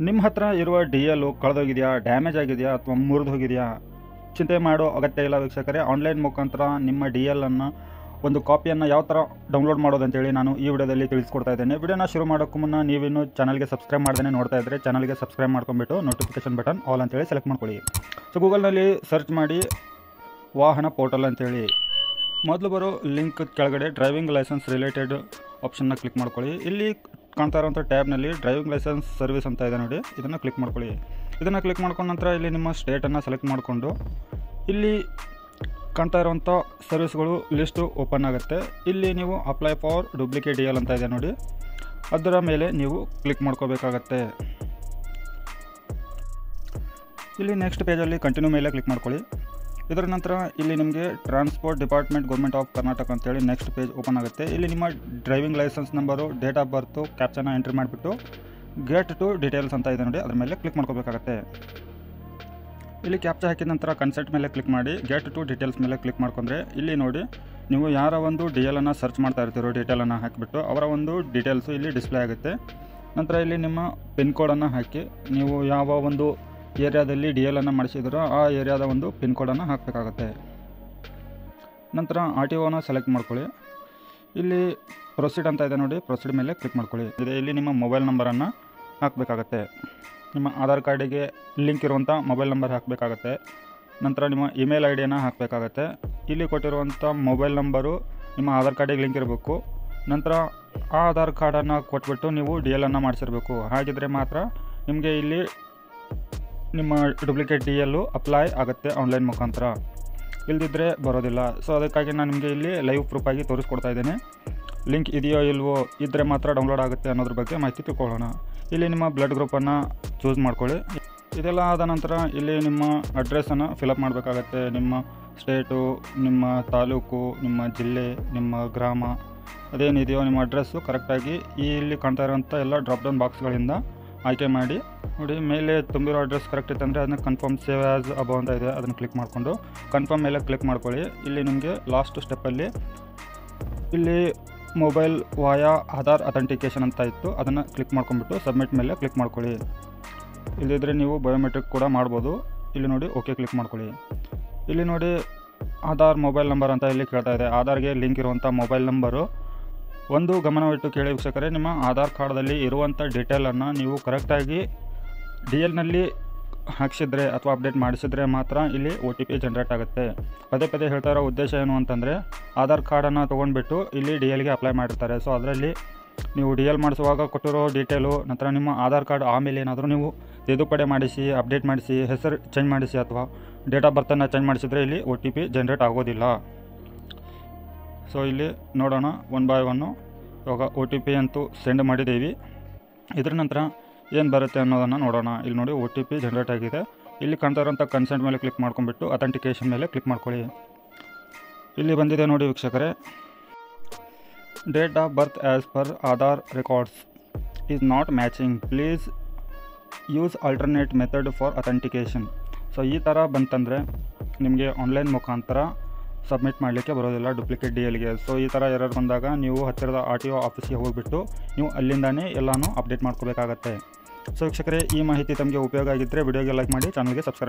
ನಿಮ್ಮ ಹತ್ರ ಇರುವ DL ಕಳೆದೋಗಿದೆಯಾ, ಡ್ಯಾಮೇಜ್ ಆಗಿದೆಯಾ ಅಥವಾ ಮುರಿದು ಹೋಗಿದೆಯಾ? ಚಿಂತೆ ಮಾಡೋ ಅಗತ್ಯ ಇಲ್ಲ ವೀಕ್ಷಕರೇ. ಆನ್ಲೈನ್ ಮುಖಾಂತರ ನಿಮ್ಮ DL ಅನ್ನು ಒಂದು ಕಾಪಿಯನ್ನು ಯಾವ ಥರ ಡೌನ್ಲೋಡ್ ಮಾಡೋದಂತೇಳಿ ನಾನು ಈ ವಿಡಿಯೋದಲ್ಲಿ ತಿಳಿಸ್ಕೊಡ್ತಾ ಇದ್ದೇನೆ. ವಿಡಿಯೋನ ಶುರು ಮಾಡೋಕ್ಕೂ ಮುನ್ನ ನೀವಿನ್ನು ಚಾನಲ್ಗೆ ಸಬ್ಸ್ಕ್ರೈಬ್ ಮಾಡ್ದೇ ನೋಡ್ತಾ ಇದ್ದರೆ ಚಾನಲ್ಗೆ ಸಬ್ಸ್ಕ್ರೈಬ್ ಮಾಡ್ಕೊಂಬಿಟ್ಟು ನೋಟಿಫಿಕೇಶನ್ ಬಟನ್ ಆಲ್ ಅಂತೇಳಿ ಸೆಲೆಕ್ಟ್ ಮಾಡ್ಕೊಳ್ಳಿ. ಸೊ ಗೂಗಲ್ನಲ್ಲಿ ಸರ್ಚ್ ಮಾಡಿ ವಾಹನ ಪೋರ್ಟಲ್ ಅಂತೇಳಿ. ಮೊದಲು ಬರೋ ಲಿಂಕ್ ಕೆಳಗಡೆ ಡ್ರೈವಿಂಗ್ ಲೈಸೆನ್ಸ್ ರಿಲೇಟೆಡ್ ಆಪ್ಷನ್ನ ಕ್ಲಿಕ್ ಮಾಡ್ಕೊಳ್ಳಿ. ಇಲ್ಲಿ ಕಾಣ್ತಾ ಇರೋಂಥ ಟ್ಯಾಬ್ನಲ್ಲಿ ಡ್ರೈವಿಂಗ್ ಲೈಸೆನ್ಸ್ ಸರ್ವಿಸ್ ಅಂತ ಇದೆ ನೋಡಿ, ಇದನ್ನು ಕ್ಲಿಕ್ ಮಾಡ್ಕೊಳ್ಳಿ. ಇದನ್ನು ಕ್ಲಿಕ್ ಮಾಡ್ಕೊಂಡ ನಂತರ ಇಲ್ಲಿ ನಿಮ್ಮ ಸ್ಟೇಟನ್ನು ಸೆಲೆಕ್ಟ್ ಮಾಡಿಕೊಂಡು ಇಲ್ಲಿ ಕಾಣ್ತಾ ಇರೋವಂಥ ಸರ್ವಿಸ್ಗಳು ಲಿಸ್ಟು ಓಪನ್ ಆಗುತ್ತೆ. ಇಲ್ಲಿ ನೀವು ಅಪ್ಲೈ ಫಾರ್ ಡೂಪ್ಲಿಕೇಟ್ DL ಅಂತ ಇದೆ ನೋಡಿ, ಅದರ ಮೇಲೆ ನೀವು ಕ್ಲಿಕ್ ಮಾಡ್ಕೋಬೇಕಾಗತ್ತೆ. ಇಲ್ಲಿ ನೆಕ್ಸ್ಟ್ ಪೇಜಲ್ಲಿ ಕಂಟಿನ್ಯೂ ಮೇಲೆ ಕ್ಲಿಕ್ ಮಾಡ್ಕೊಳ್ಳಿ. ಇದರ ನಂತರ ಇಲ್ಲಿ ನಿಮಗೆ transport department government of Karnataka ಅಂತೇಳಿ ನೆಕ್ಸ್ಟ್ ಪೇಜ್ ಓಪನ್ ಆಗುತ್ತೆ. ಇಲ್ಲಿ ನಿಮ್ಮ driving licence number, date of birth, ಕ್ಯಾಪ್ಚನ ಎಂಟ್ರಿ ಮಾಡಿಬಿಟ್ಟು ಗೆಟ್ ಟು ಡೀಟೇಲ್ಸ್ ಅಂತ ಇದೆ ನೋಡಿ, ಅದ್ರ ಮೇಲೆ ಕ್ಲಿಕ್ ಮಾಡ್ಕೋಬೇಕಾಗತ್ತೆ. ಇಲ್ಲಿ ಕ್ಯಾಪ್ಚಾ ಹಾಕಿದ ನಂತರ ಕನ್ಸೆಂಟ್ ಮೇಲೆ ಕ್ಲಿಕ್ ಮಾಡಿ ಗೆಟ್ ಟು ಡೀಟೇಲ್ಸ್ ಮೇಲೆ ಕ್ಲಿಕ್ ಮಾಡ್ಕೊಂಡ್ರೆ ಇಲ್ಲಿ ನೋಡಿ ನೀವು ಯಾರ ಒಂದು DL ಅನ್ನು ಸರ್ಚ್ ಮಾಡ್ತಾ ಇರ್ತೀರೋ ಡೀಟೇಲನ್ನು ಹಾಕಿಬಿಟ್ಟು ಅವರ ಒಂದು ಡೀಟೇಲ್ಸು ಇಲ್ಲಿ ಡಿಸ್ಪ್ಲೇ ಆಗುತ್ತೆ. ನಂತರ ಇಲ್ಲಿ ನಿಮ್ಮ ಪಿನ್ ಕೋಡನ್ನು ಹಾಕಿ ನೀವು ಯಾವ ಒಂದು ಏರಿಯಾದಲ್ಲಿ DL ಅನ್ನು ಮಾಡಿಸಿದ್ರೋ ಆ ಏರಿಯಾದ ಒಂದು ಪಿನ್ ಕೋಡನ್ನು ಹಾಕಬೇಕಾಗತ್ತೆ. ನಂತರ RTOನ ಸೆಲೆಕ್ಟ್ ಮಾಡ್ಕೊಳ್ಳಿ. ಇಲ್ಲಿ ಪ್ರೊಸೀಡ್ ಅಂತ ಇದೆ ನೋಡಿ, ಪ್ರೊಸೀಡ್ ಮೇಲೆ ಕ್ಲಿಕ್ ಮಾಡ್ಕೊಳ್ಳಿ. ಇಲ್ಲಿ ನಿಮ್ಮ ಮೊಬೈಲ್ ನಂಬರನ್ನು ಹಾಕಬೇಕಾಗತ್ತೆ. ನಿಮ್ಮ ಆಧಾರ್ ಕಾರ್ಡಿಗೆ ಲಿಂಕ್ ಇರುವಂಥ ಮೊಬೈಲ್ ನಂಬರ್ ಹಾಕಬೇಕಾಗತ್ತೆ. ನಂತರ ನಿಮ್ಮ ಇಮೇಲ್ ID-ಯನ್ನು ಹಾಕಬೇಕಾಗತ್ತೆ. ಇಲ್ಲಿ ಕೊಟ್ಟಿರುವಂಥ ಮೊಬೈಲ್ ನಂಬರು ನಿಮ್ಮ ಆಧಾರ್ ಕಾರ್ಡಿಗೆ ಲಿಂಕ್ ಇರಬೇಕು. ನಂತರ ಆ ಆಧಾರ್ ಕಾರ್ಡನ್ನು ಕೊಟ್ಬಿಟ್ಟು ನೀವು DL ಅನ್ನು ಮಾಡಿಸಿರಬೇಕು. ಹಾಗಿದ್ರೆ ಮಾತ್ರ ನಿಮಗೆ ಇಲ್ಲಿ ನಿಮ್ಮ ಡೂಪ್ಲಿಕೇಟ್ DL ಅಪ್ಲೈ ಆಗುತ್ತೆ ಆನ್ಲೈನ್ ಮುಖಾಂತರ, ಇಲ್ದಿದ್ದರೆ ಬರೋದಿಲ್ಲ. ಸೊ ಅದಕ್ಕಾಗಿ ನಾನು ನಿಮಗೆ ಇಲ್ಲಿ ಲೈವ್ ಪ್ರೂಫಾಗಿ ತೋರಿಸ್ಕೊಡ್ತಾ ಇದ್ದೇನೆ. ಲಿಂಕ್ ಇದೆಯೋ ಇಲ್ವೋ, ಇದ್ದರೆ ಮಾತ್ರ ಡೌನ್ಲೋಡ್ ಆಗುತ್ತೆ ಅನ್ನೋದ್ರ ಬಗ್ಗೆ ಮಾಹಿತಿ ತಿಳ್ಕೊಳ್ಳೋಣ. ಇಲ್ಲಿ ನಿಮ್ಮ ಬ್ಲಡ್ ಗ್ರೂಪನ್ನು ಚೂಸ್ ಮಾಡ್ಕೊಳ್ಳಿ. ಇದೆಲ್ಲ ಆದ ನಂತರ ಇಲ್ಲಿ ನಿಮ್ಮ ಅಡ್ರೆಸ್ಸನ್ನು ಫಿಲಪ್ ಮಾಡಬೇಕಾಗತ್ತೆ. ನಿಮ್ಮ ಸ್ಟೇಟು, ನಿಮ್ಮ ತಾಲೂಕು, ನಿಮ್ಮ ಜಿಲ್ಲೆ, ನಿಮ್ಮ ಗ್ರಾಮ ಅದೇನಿದೆಯೋ ನಿಮ್ಮ ಅಡ್ರೆಸ್ಸು ಕರೆಕ್ಟಾಗಿ ಇಲ್ಲಿ ಕಾಣ್ತಾ ಇರೋಂಥ ಎಲ್ಲ ಡ್ರಾಪ್ ಡೌನ್ ಬಾಕ್ಸ್ಗಳಿಂದ ಆಯ್ಕೆ ಮಾಡಿ ನೋಡಿ. ಮೇಲೆ ತುಂಬಿರೋ ಅಡ್ರೆಸ್ ಕರೆಕ್ಟ್ ಇತ್ತಂದರೆ ಅದನ್ನು ಕನ್ಫರ್ಮ್ ಸೇವ್ ಆ್ಯಸ್ ಅಬೌವ್ ಅಂತ ಇದೆ, ಅದನ್ನು ಕ್ಲಿಕ್ ಮಾಡಿಕೊಂಡು ಕನ್ಫರ್ಮ್ ಮೇಲೆ ಕ್ಲಿಕ್ ಮಾಡ್ಕೊಳ್ಳಿ. ಇಲ್ಲಿ ನಿಮಗೆ ಲಾಸ್ಟ್ ಸ್ಟೆಪ್ಪಲ್ಲಿ ಇಲ್ಲಿ ಮೊಬೈಲ್ ವಾಯಾ ಆಧಾರ್ ಅಥೆಂಟಿಕೇಷನ್ ಅಂತ ಇತ್ತು, ಅದನ್ನು ಕ್ಲಿಕ್ ಮಾಡ್ಕೊಂಡ್ಬಿಟ್ಟು ಸಬ್ಮಿಟ್ ಮೇಲೆ ಕ್ಲಿಕ್ ಮಾಡ್ಕೊಳ್ಳಿ. ಇಲ್ಲಿದ್ದರೆ ನೀವು ಬಯೋಮೆಟ್ರಿಕ್ ಕೂಡ ಮಾಡ್ಬೋದು. ಇಲ್ಲಿ ನೋಡಿ ಓಕೆ ಕ್ಲಿಕ್ ಮಾಡ್ಕೊಳ್ಳಿ. ಇಲ್ಲಿ ನೋಡಿ ಆಧಾರ್ ಮೊಬೈಲ್ ನಂಬರ್ ಅಂತ ಇಲ್ಲಿ ಕೇಳ್ತಾ ಇದೆ. ಆಧಾರ್ಗೆ ಲಿಂಕ್ ಇರುವಂಥ ಮೊಬೈಲ್ ನಂಬರು ಒಂದು ಗಮನವಿಟ್ಟು ಕೇಳಿ ವೀಕ್ಷಕರೇ, ನಿಮ್ಮ ಆಧಾರ್ ಕಾರ್ಡ್ದಲ್ಲಿ ಇರುವಂಥ ಡೀಟೇಲನ್ನು ನೀವು ಕರೆಕ್ಟಾಗಿ DLನಲ್ಲಿ ಹಾಕ್ಸಿದ್ರೆ ಅಥವಾ ಅಪ್ಡೇಟ್ ಮಾಡಿಸಿದ್ರೆ ಮಾತ್ರ ಇಲ್ಲಿ OTP ಜನ್ರೇಟ್ ಆಗುತ್ತೆ. ಪದೇ ಪದೇ ಹೇಳ್ತಾ ಇರೋ ಉದ್ದೇಶ ಏನು ಅಂತಂದರೆ ಆಧಾರ್ ಕಾರ್ಡನ್ನು ತೊಗೊಂಡ್ಬಿಟ್ಟು ಇಲ್ಲಿ DLಗೆ ಅಪ್ಲೈ ಮಾಡಿರ್ತಾರೆ. ಸೊ ಅದರಲ್ಲಿ ನೀವು DL ಮಾಡಿಸುವಾಗ ಕೊಟ್ಟಿರೋ ಡೀಟೇಲು, ನಂತರ ನಿಮ್ಮ ಆಧಾರ್ ಕಾರ್ಡ್ ಆಮೇಲೆ ಏನಾದರೂ ನೀವು ತಿದ್ದುಪಡಿ ಮಾಡಿಸಿ, ಅಪ್ಡೇಟ್ ಮಾಡಿಸಿ, ಹೆಸರು ಚೇಂಜ್ ಮಾಡಿಸಿ ಅಥವಾ ಡೇಟ್ ಆಫ್ ಬರ್ತನ್ನು ಚೇಂಜ್ ಮಾಡಿಸಿದ್ರೆ ಇಲ್ಲಿ OTP ಜನ್ರೇಟ್ ಆಗೋದಿಲ್ಲ. ಸೊ ಇಲ್ಲಿ ನೋಡೋಣ ಒನ್ ಬೈ ಒನ್ನು. ಇವಾಗ OTP ಅಂತೂ ಸೆಂಡ್ ಮಾಡಿದ್ದೀವಿ. ಇದರ ನಂತರ ಏನು ಬರುತ್ತೆ ಅನ್ನೋದನ್ನು ನೋಡೋಣ. ಇಲ್ಲಿ ನೋಡಿ OTP ಜನ್ರೇಟ್ ಆಗಿದೆ. ಇಲ್ಲಿ ಕಾಣ್ತಾ ಇರೋಂಥ ಕನ್ಸೆಂಟ್ ಮೇಲೆ ಕ್ಲಿಕ್ ಮಾಡ್ಕೊಂಡ್ಬಿಟ್ಟು ಅಥೆಂಟಿಕೇಷನ್ ಮೇಲೆ ಕ್ಲಿಕ್ ಮಾಡ್ಕೊಳ್ಳಿ. ಇಲ್ಲಿ ಬಂದಿದೆ ನೋಡಿ ವೀಕ್ಷಕರೇ, date of birth as per Aadhaar records is not matching, please use alternate method for authentication. So ಈ ಥರ ಬಂತಂದರೆ ನಿಮಗೆ ಆನ್ಲೈನ್ ಮುಖಾಂತರ ಸಬ್ಮಿಟ್ ಮಾಡಲಿಕ್ಕೆ ಬರೋದಿಲ್ಲ ಡೂಪ್ಲಿಕೇಟ್ DLಗೆ. ಸೊ ಈ ಥರ ಎರರ್ ಬಂದಾಗ ನೀವು ಹತ್ತಿರದ RTO ಆಫೀಸ್ಗೆ ಹೋಗಿಬಿಟ್ಟು ನೀವು ಅಲ್ಲಿಂದಾನೇ ಎಲ್ಲನೂ ಅಪ್ಡೇಟ್ ಮಾಡ್ಕೋಬೇಕಾಗತ್ತೆ. ಸೊ ವೀಕ್ಷಕರೇ, ಈ ಮಾಹಿತಿ ತಮಗೆ ಉಪಯೋಗ ಆಗಿದ್ದರೆ ವಿಡಿಯೋಗೆ ಲೈಕ್ ಮಾಡಿ, ಚಾನಲ್ಗೆ ಸಬ್ಸ್ಕ್ರೈಬ್